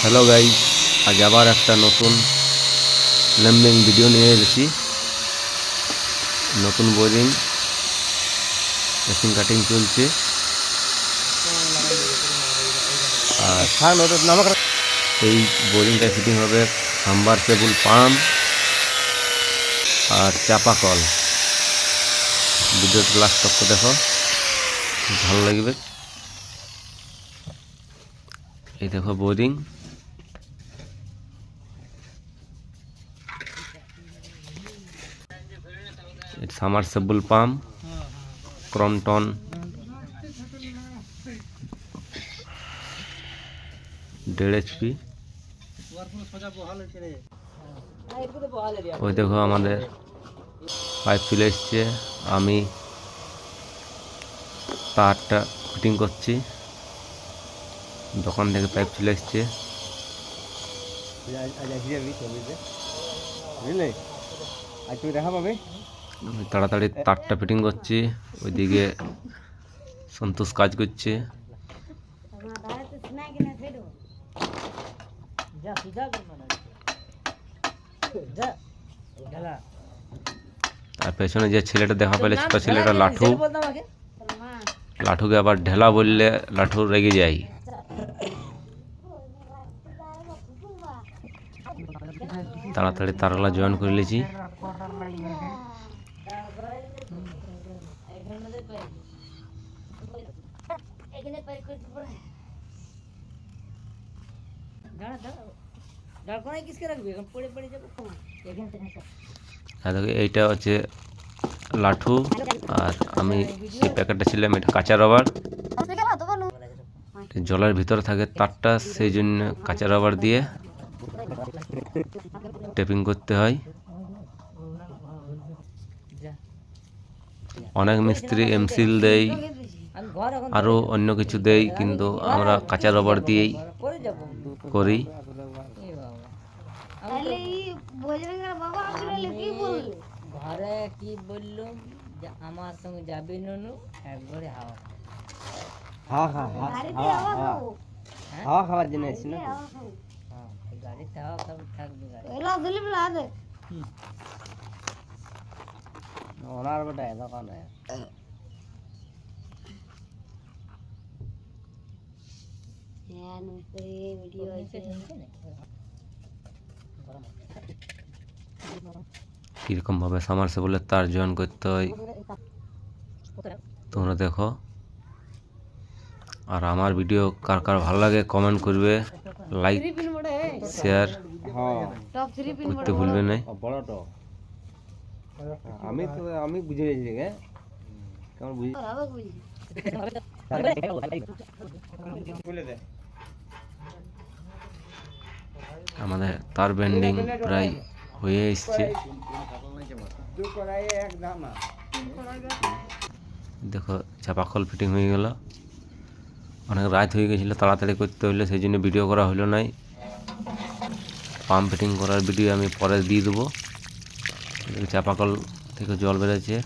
Hello guys, আজ আবার একটা নতুন ল্যাম্বিং ভিডিও নিয়ে এসেছি। নতুন বোরিং মেশিন কাটিং চলছে আর এই বোরিংটা ফিটিং হবে সাবমার্সিবল পাম্প আর চাপা কল। ভিডিওটা লাস্ট তক দেখো, ভালো লাগবে। এই দেখো boring, submersible pump Crompton 1.5 HP। ওই দেখো আমাদের পাইপ চলে এসছে, আমি তারটা ফিটিং করছি। দোকান থেকে পাইপ চলে এসছে, তাড়াতাড়ি তারটা ফিটিং করছি। ওইদিকে সন্তোষ কাজ করছে। আর পেছনে যে ছেলেটা দেখা পেলে, ছোট ছেলেটা লাঠু, লাঠুকে আবার ঢেলা বললে লাঠু রেগে যায়। তাড়াতাড়ি তারগুলা জয়েন করে নিয়েছি। এইটা হচ্ছে লাঠু, আর আমি যে প্যাকেটটা ছিলাম এটা কাঁচা রবার। জলের ভিতরে থাকে তারটা, সেই জন্য কাঁচা রবার দিয়ে টেপিং করতে হয়। অনেক মিস্ত্রি এমসিল দেয়, আরও অন্য কিছু দেয়, কিন্তু আমরা কাঁচা রবার দিয়েই করি। ঘরে কি বলল যে আমার সঙ্গে যাবি ননু একবারে হাওয়া খাওয়ার জন্য এসেছি না। গাড়িতে হাওয়া খাবে, থাকবে ওনার বেটা দোকানে কিরকম ভাবে সাবমার্সিবলের তার জয়েন করতে হয় তোমরা দেখো। আর আমার ভিডিও কার কার ভালো লাগে কমেন্ট করবে, লাইক শেয়ার করতে ভুলবে না। আমি বুঝে গেছি কেমন বুঝি। আমাদের তার বেন্ডিং প্রায় হয়ে এসছে। দেখো চাপাকল ফিটিং হয়ে গেল। অনেক রাত হয়ে গেছিলো, তাড়াতাড়ি করতে হইলো, সেই জন্য ভিডিও করা হইলো নাই। পাম্প ফিটিং করার ভিডিও আমি পরে দিয়ে দেবো। চাপাকল থেকে জল বেরোচ্ছে।